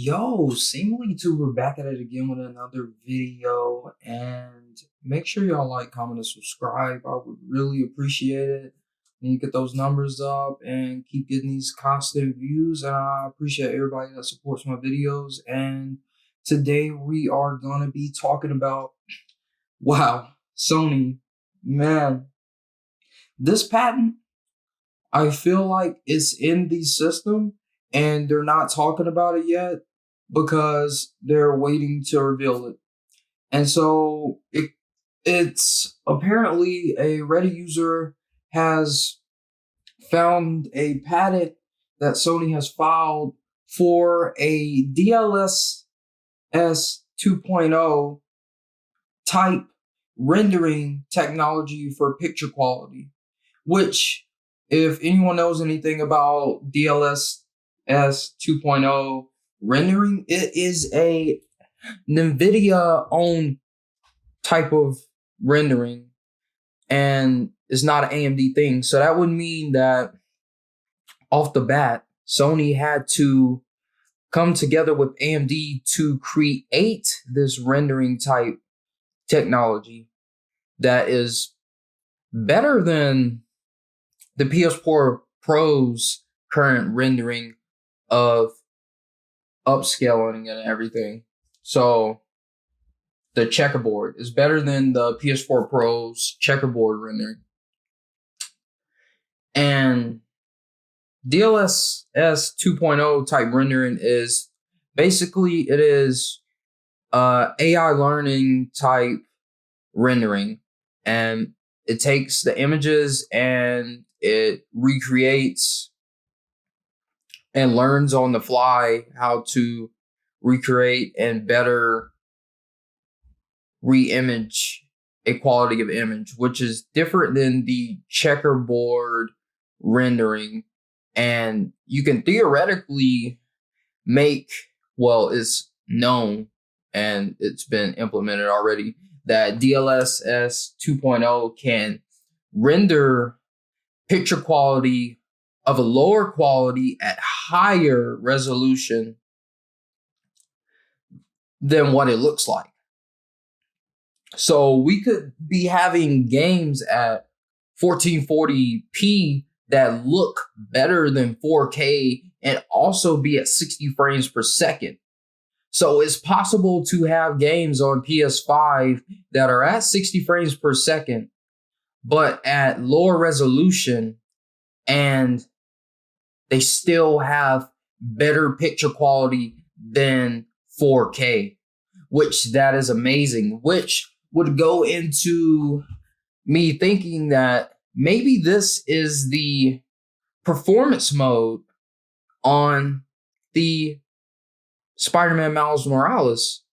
Yo, Seemlytuber back at it again with another video, and make sure y'all like, comment, and subscribe. I would really appreciate it. And you get those numbers up and keep getting these constant views, and I appreciate everybody that supports my videos. And today we are gonna be talking about, wow, Sony, man, this patent, I feel like it's in the system and they're not talking about it yet because they're waiting to reveal it. And so it's apparently a Reddit user has found a patent that Sony has filed for a DLSS 2.0 type rendering technology for picture quality, which, if anyone knows anything about DLSS 2.0 rendering, it is a NVIDIA owned type of rendering and it's not an AMD thing. So that would mean that off the bat, Sony had to come together with AMD to create this rendering type technology that is better than the PS4 Pro's current rendering of upscaling and everything. So the checkerboard is better than the PS4 Pro's checkerboard rendering. And DLSS 2.0 type rendering is basically, it is AI learning type rendering, and it takes the images and it recreates and learns on the fly how to recreate and better re-image a quality of image, which is different than the checkerboard rendering. And you can theoretically make, well, it's known and it's been implemented already, that DLSS 2.0 can render picture quality of a lower quality at higher resolution than what it looks like. So we could be having games at 1440p that look better than 4K and also be at 60 frames per second. So it's possible to have games on PS5 that are at 60 frames per second, but at lower resolution, and they still have better picture quality than 4K, which that is amazing, which would go into me thinking that maybe this is the performance mode on the Spider-Man Miles Morales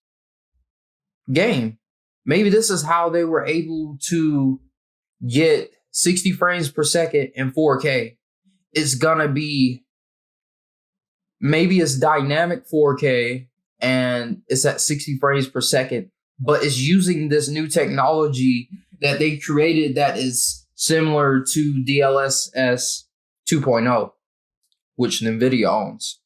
game. Maybe this is how they were able to get 60 frames per second in 4K. It's gonna be, maybe it's dynamic 4K and it's at 60 frames per second, but it's using this new technology that they created that is similar to DLSS 2.0, which NVIDIA owns.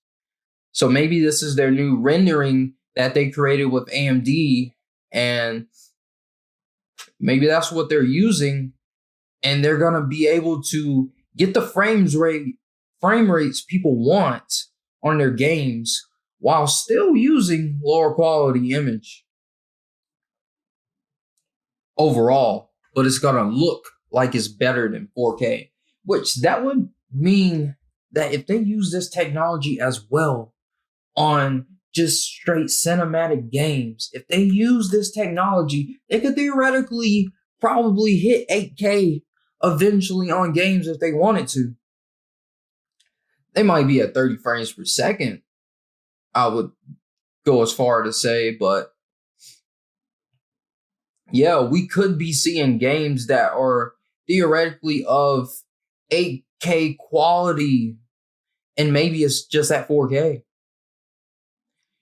So maybe this is their new rendering that they created with AMD, and maybe that's what they're using, and they're gonna be able to get the frame rates people want on their games while still using lower quality image overall, but it's gonna look like it's better than 4K, which that would mean that if they use this technology as well on just straight cinematic games, if they use this technology, they could theoretically probably hit 8K eventually on games if they wanted to. They might be at 30 frames per second, I would go as far to say, but yeah, we could be seeing games that are theoretically of 8K quality, and maybe it's just at 4K.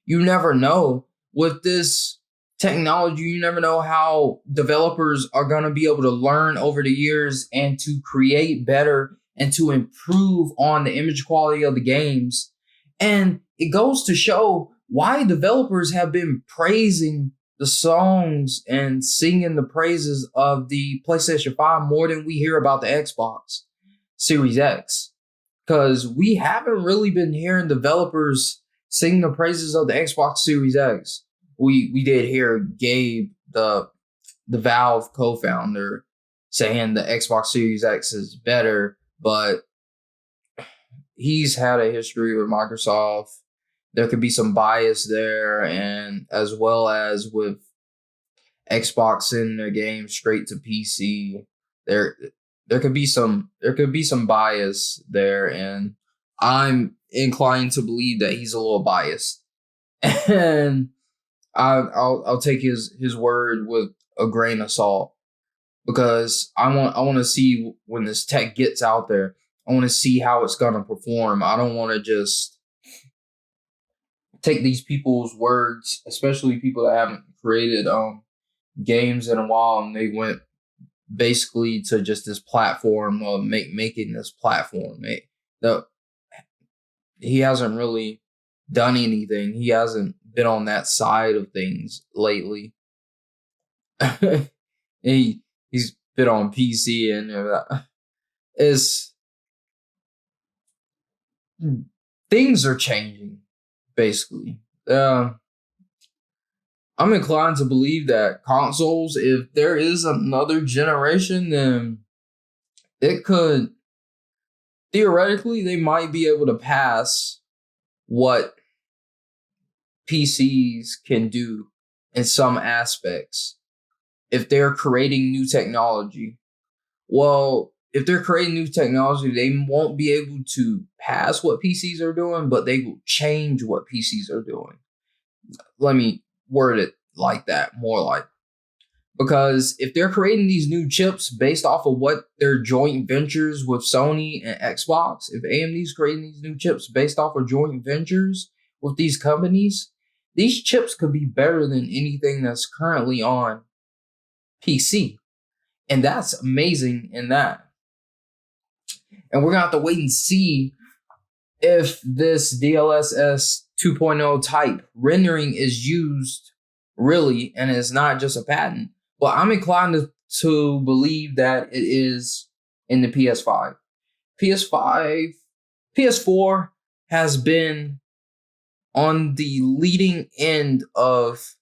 You never know. With this technology, you never know how developers are going to be able to learn over the years and to create better and to improve on the image quality of the games. And it goes to show why developers have been praising the songs and singing the praises of the PlayStation 5 more than we hear about the Xbox Series X. Because we haven't really been hearing developers sing the praises of the Xbox Series X. We did hear Gabe, the Valve co-founder, saying the Xbox Series X is better, but he's had a history with Microsoft. There could be some bias there, and as well as with Xbox sending their games straight to PC, there could be some bias there, and I'm inclined to believe that he's a little biased, and I'll take his word with a grain of salt, because I want to see when this tech gets out there. I want to see how it's gonna perform. I don't want to just take these people's words, especially people that haven't created games in a while, and they went basically to just this platform of making this platform. He hasn't really done anything. He hasn't been on that side of things lately. He's been on PC, and things are changing. Basically, I'm inclined to believe that consoles, if there is another generation, then it could, theoretically, they might be able to pass what PCs can do in some aspects if they're creating new technology. Well, if they're creating new technology, they won't be able to pass what PCs are doing, but they will change what PCs are doing. Let me word it like that, more like. Because if they're creating these new chips based off of what their joint ventures with Sony and Xbox, if AMD's creating these new chips based off of joint ventures with these companies, these chips could be better than anything that's currently on PC. And that's amazing in that. And we're going to have to wait and see if this DLSS 2.0 type rendering is used really, and it's not just a patent. But I'm inclined to believe that it is in the PS5. PS4 has been on the leading end of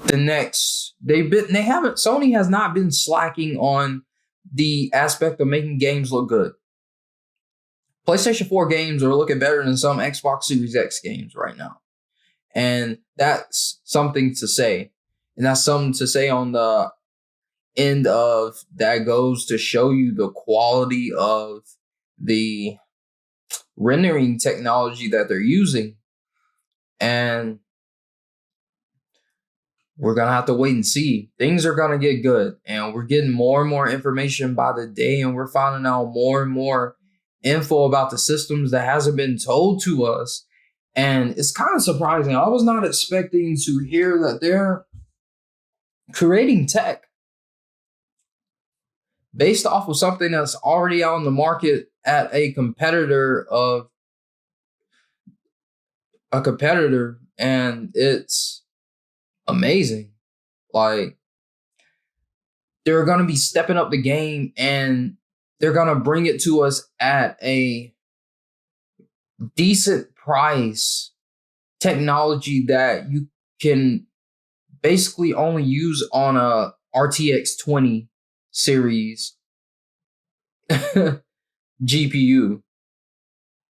the next. Sony has not been slacking on the aspect of making games look good. PlayStation 4 games are looking better than some Xbox Series X games right now. And that's something to say. And that's something to say on the end of that goes to show you the quality of the rendering technology that they're using. And we're going to have to wait and see. Things are going to get good. And we're getting more and more information by the day. And we're finding out more and more info about the systems that hasn't been told to us. And it's kind of surprising. I was not expecting to hear that they're creating tech based off of something that's already out on the market at a competitor, and it's amazing. Like, they're going to be stepping up the game, and they're going to bring it to us at a decent price, technology that you can basically only use on a RTX 20 series GPU.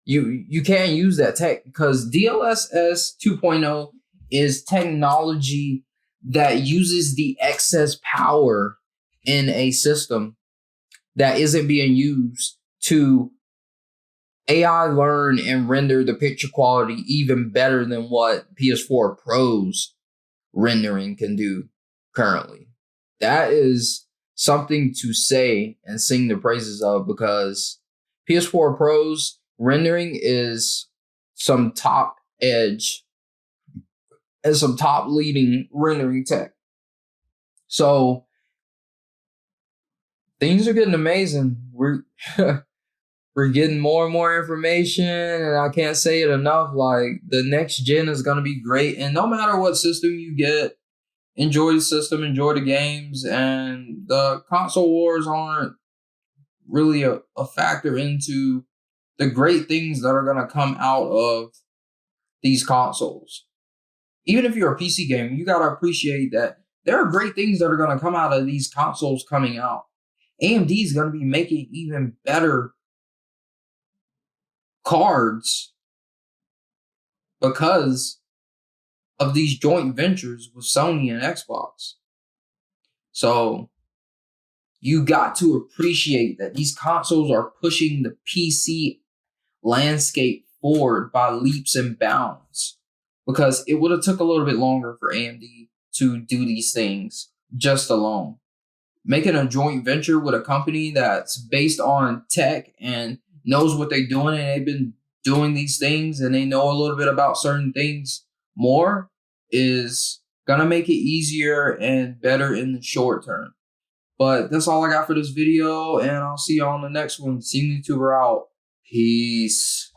You can't use that tech because DLSS 2.0 is technology that uses the excess power in a system that isn't being used to AI learn and render the picture quality even better than what PS4 Pro's rendering can do currently. That is something to say and sing the praises of, because PS4 Pro's rendering is some top edge and some top leading rendering tech. So things are getting amazing. we're getting more and more information, and I can't say it enough. Like, the next gen is going to be great, and no matter what system you get, enjoy the system, enjoy the games, and the console wars aren't really a factor into the great things that are going to come out of these consoles. Even if you're a PC gamer, you got to appreciate that there are great things that are going to come out of these consoles coming out. AMD is going to be making even better cards because of these joint ventures with Sony and Xbox. So you got to appreciate that these consoles are pushing the PC landscape forward by leaps and bounds, because it would have took a little bit longer for AMD to do these things just alone. Making a joint venture with a company that's based on tech and knows what they're doing, and they've been doing these things and they know a little bit about certain things more, is gonna make it easier and better in the short term. But that's all I got for this video, and I'll see you on the next one. Seemlytuber out. Peace.